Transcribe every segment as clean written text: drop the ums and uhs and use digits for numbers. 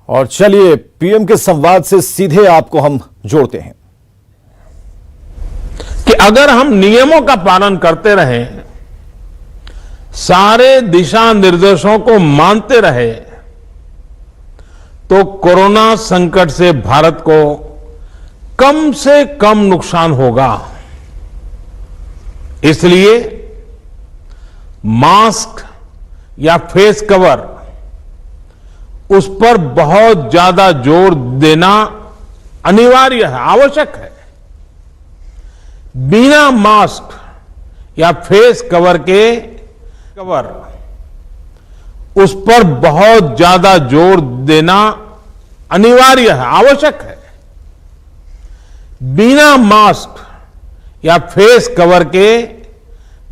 और चलिए पीएम के संवाद से सीधे आपको हम जोड़ते हैं कि अगर हम नियमों का पालन करते रहें, सारे दिशा निर्देशों को मानते रहे, तो कोरोना संकट से भारत को कम से कम नुकसान होगा। इसलिए मास्क या फेस कवर, उस पर बहुत ज्यादा जोर देना अनिवार्य है, आवश्यक है। बिना मास्क या फेस कवर के उस पर बहुत ज्यादा जोर देना अनिवार्य है, आवश्यक है। बिना मास्क या फेस कवर के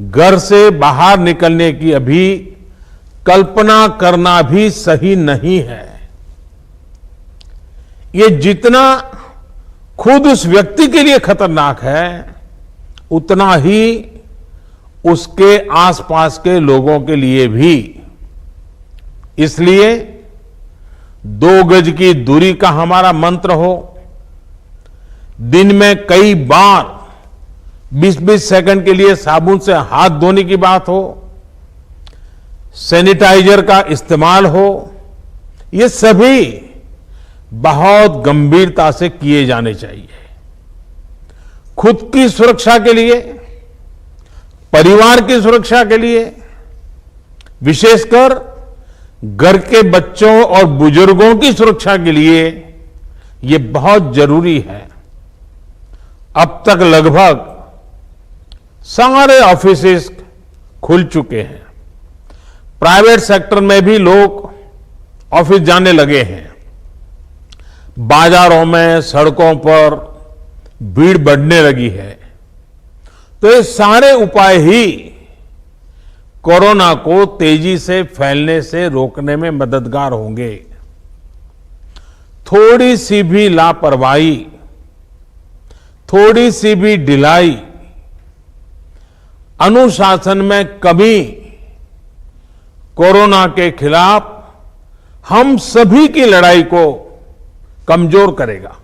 घर से बाहर निकलने की अभी कल्पना करना भी सही नहीं है। ये जितना खुद उस व्यक्ति के लिए खतरनाक है, उतना ही उसके आसपास के लोगों के लिए भी। इसलिए 2 गज की दूरी का हमारा मंत्र हो, दिन में कई बार 20-20 सेकंड के लिए साबुन से हाथ धोने की बात हो, सैनिटाइजर का इस्तेमाल हो, ये सभी बहुत गंभीरता से किए जाने चाहिए। खुद की सुरक्षा के लिए, परिवार की सुरक्षा के लिए, विशेषकर घर के बच्चों और बुजुर्गों की सुरक्षा के लिए ये बहुत जरूरी है। अब तक लगभग सारे ऑफिसेस खुल चुके हैं। प्राइवेट सेक्टर में भी लोग ऑफिस जाने लगे हैं। बाजारों में, सड़कों पर भीड़ बढ़ने लगी है। तो ये सारे उपाय ही कोरोना को तेजी से फैलने से रोकने में मददगार होंगे। थोड़ी सी भी लापरवाही, थोड़ी सी भी ढिलाई, अनुशासन में कमी कोरोना के खिलाफ हम सभी की लड़ाई को कमजोर करेगा।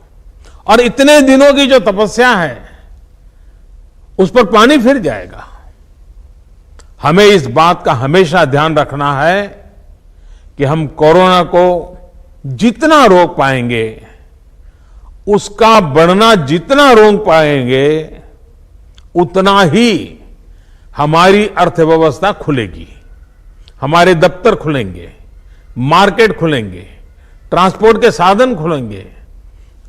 और इतने दिनों की जो तपस्या है, उस पर पानी फिर जाएगा। हमें इस बात का हमेशा ध्यान रखना है कि हम कोरोना को जितना रोक पाएंगे, उसका बढ़ना जितना रोक पाएंगे, उतना ही हमारी अर्थव्यवस्था खुलेगी, हमारे दफ्तर खुलेंगे, मार्केट खुलेंगे, ट्रांसपोर्ट के साधन खुलेंगे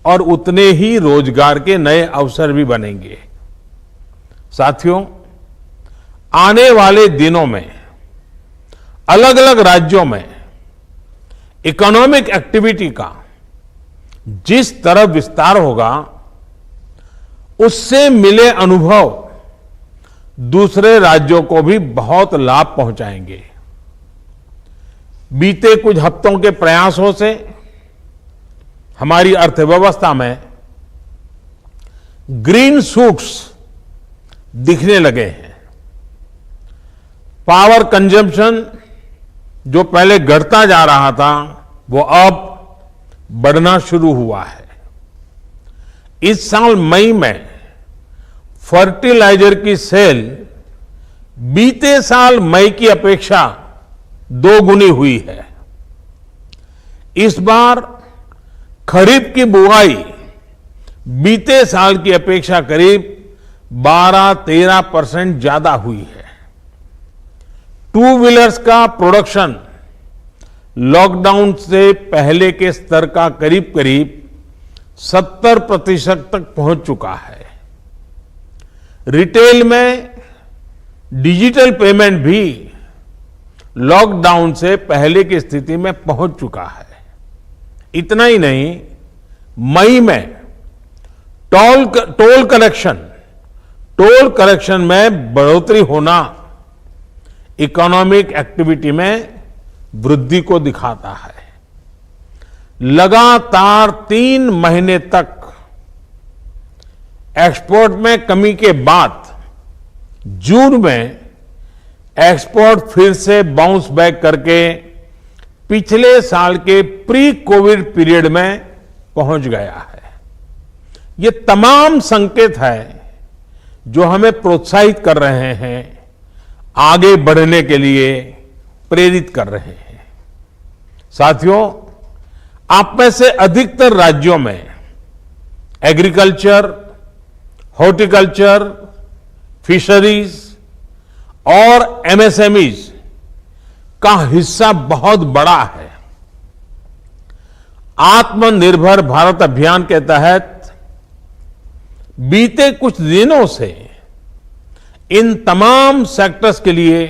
और उतने ही रोजगार के नए अवसर भी बनेंगे। साथियों, आने वाले दिनों में अलग अलग राज्यों में इकोनॉमिक एक्टिविटी का जिस तरह विस्तार होगा, उससे मिले अनुभव दूसरे राज्यों को भी बहुत लाभ पहुंचाएंगे। बीते कुछ हफ्तों के प्रयासों से हमारी अर्थव्यवस्था में ग्रीन शूट्स दिखने लगे हैं। पावर कंजम्पशन जो पहले घटता जा रहा था, वो अब बढ़ना शुरू हुआ है। इस साल मई में फर्टिलाइजर की सेल बीते साल मई की अपेक्षा 2 गुनी हुई है। इस बार खरीफ की बुआई बीते साल की अपेक्षा करीब 12-13% ज्यादा हुई है। 2 व्हीलर्स का प्रोडक्शन लॉकडाउन से पहले के स्तर का करीब करीब 70% तक पहुंच चुका है। रिटेल में डिजिटल पेमेंट भी लॉकडाउन से पहले की स्थिति में पहुंच चुका है। इतना ही नहीं, मई में टोल कलेक्शन में बढ़ोतरी होना इकोनॉमिक एक्टिविटी में वृद्धि को दिखाता है। लगातार 3 महीने तक एक्सपोर्ट में कमी के बाद जून में एक्सपोर्ट फिर से बाउंस बैक करके पिछले साल के प्री कोविड पीरियड में पहुंच गया है। ये तमाम संकेत है जो हमें प्रोत्साहित कर रहे हैं, आगे बढ़ने के लिए प्रेरित कर रहे हैं। साथियों, आप में से अधिकतर राज्यों में एग्रीकल्चर, हॉर्टिकल्चर, फिशरीज और एमएसएमईज का हिस्सा बहुत बड़ा है। आत्मनिर्भर भारत अभियान के तहत बीते कुछ दिनों से इन तमाम सेक्टर्स के लिए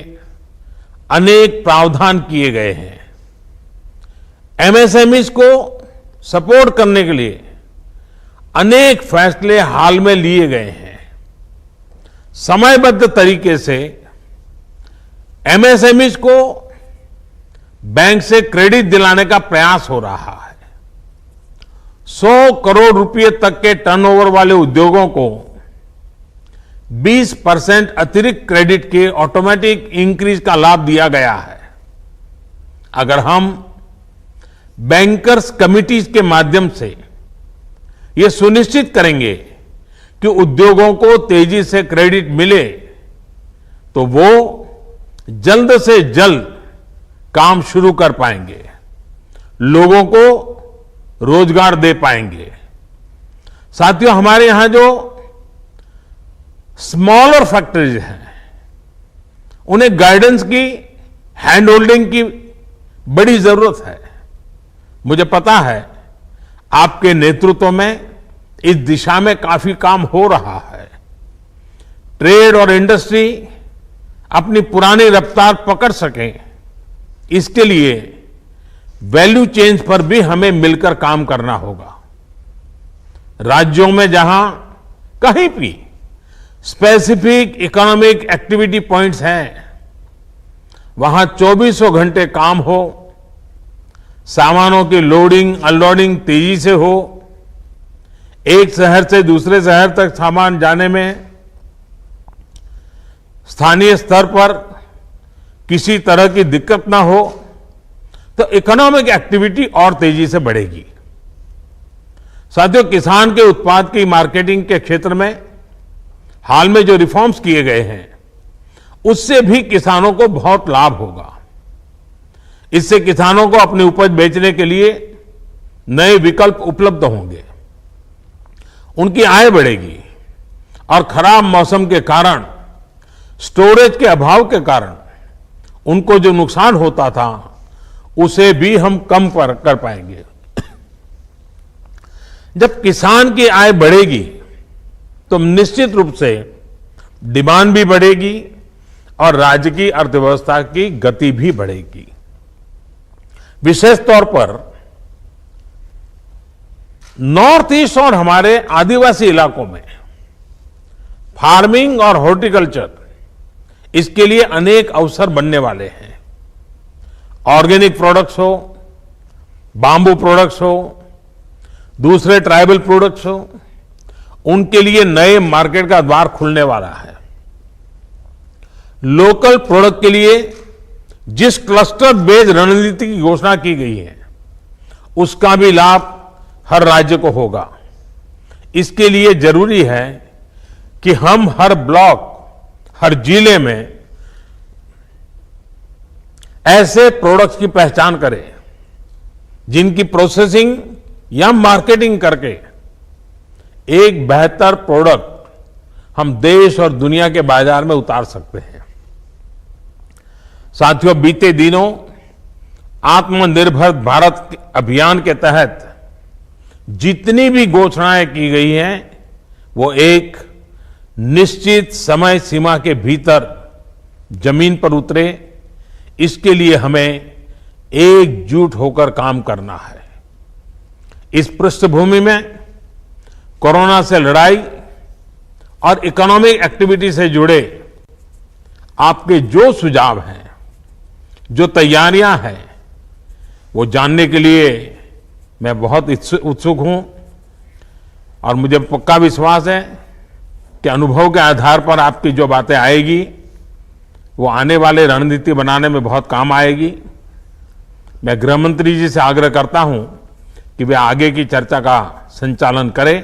अनेक प्रावधान किए गए हैं। एमएसएमईज को सपोर्ट करने के लिए अनेक फैसले हाल में लिए गए हैं। समयबद्ध तरीके से एमएसएमईज को बैंक से क्रेडिट दिलाने का प्रयास हो रहा है। 100 करोड़ रुपए तक के टर्नओवर वाले उद्योगों को 20% अतिरिक्त क्रेडिट के ऑटोमेटिक इंक्रीज का लाभ दिया गया है। अगर हम बैंकर्स कमिटीज के माध्यम से ये सुनिश्चित करेंगे कि उद्योगों को तेजी से क्रेडिट मिले, तो वो जल्द से जल्द काम शुरू कर पाएंगे, लोगों को रोजगार दे पाएंगे। साथियों, हमारे यहां जो स्मॉलर फैक्ट्रीज हैं, उन्हें गाइडेंस की, हैंड होल्डिंग की बड़ी जरूरत है। मुझे पता है आपके नेतृत्व में इस दिशा में काफी काम हो रहा है। ट्रेड और इंडस्ट्री अपनी पुरानी रफ्तार पकड़ सकें, इसके लिए वैल्यू चेन्स पर भी हमें मिलकर काम करना होगा। राज्यों में जहां कहीं भी स्पेसिफिक इकोनॉमिक एक्टिविटी पॉइंट्स हैं, वहां 24 घंटे काम हो, सामानों की लोडिंग अनलोडिंग तेजी से हो, एक शहर से दूसरे शहर तक सामान जाने में स्थानीय स्तर पर किसी तरह की दिक्कत ना हो, तो इकोनॉमिक एक्टिविटी और तेजी से बढ़ेगी। साथियों, किसान के उत्पाद की मार्केटिंग के क्षेत्र में हाल में जो रिफॉर्म्स किए गए हैं, उससे भी किसानों को बहुत लाभ होगा। इससे किसानों को अपनी उपज बेचने के लिए नए विकल्प उपलब्ध होंगे, उनकी आय बढ़ेगी और खराब मौसम के कारण, स्टोरेज के अभाव के कारण उनको जो नुकसान होता था, उसे भी हम कम कर पाएंगे। जब किसान की आय बढ़ेगी तो निश्चित रूप से डिमांड भी बढ़ेगी और राज्य की अर्थव्यवस्था की गति भी बढ़ेगी। विशेष तौर पर नॉर्थ ईस्ट और हमारे आदिवासी इलाकों में फार्मिंग और हॉर्टिकल्चर, इसके लिए अनेक अवसर बनने वाले हैं। ऑर्गेनिक प्रोडक्ट्स हो, बांबू प्रोडक्ट्स हो, दूसरे ट्राइबल प्रोडक्ट्स हो, उनके लिए नए मार्केट का द्वार खुलने वाला है। लोकल प्रोडक्ट के लिए जिस क्लस्टर बेस्ड रणनीति की घोषणा की गई है, उसका भी लाभ हर राज्य को होगा। इसके लिए जरूरी है कि हम हर ब्लॉक, हर जिले में ऐसे प्रोडक्ट्स की पहचान करें जिनकी प्रोसेसिंग या मार्केटिंग करके एक बेहतर प्रोडक्ट हम देश और दुनिया के बाजार में उतार सकते हैं। साथियों, बीते दिनों आत्मनिर्भर भारत अभियान के तहत जितनी भी घोषणाएं की गई हैं, वो एक निश्चित समय सीमा के भीतर जमीन पर उतरे, इसके लिए हमें एकजुट होकर काम करना है। इस पृष्ठभूमि में कोरोना से लड़ाई और इकोनॉमिक एक्टिविटी से जुड़े आपके जो सुझाव हैं, जो तैयारियां हैं, वो जानने के लिए मैं बहुत उत्सुक हूं और मुझे पक्का विश्वास है कि अनुभव के आधार पर आपकी जो बातें आएगी, वो आने वाले रणनीति बनाने में बहुत काम आएगी। मैं गृह मंत्री जी से आग्रह करता हूं कि वे आगे की चर्चा का संचालन करें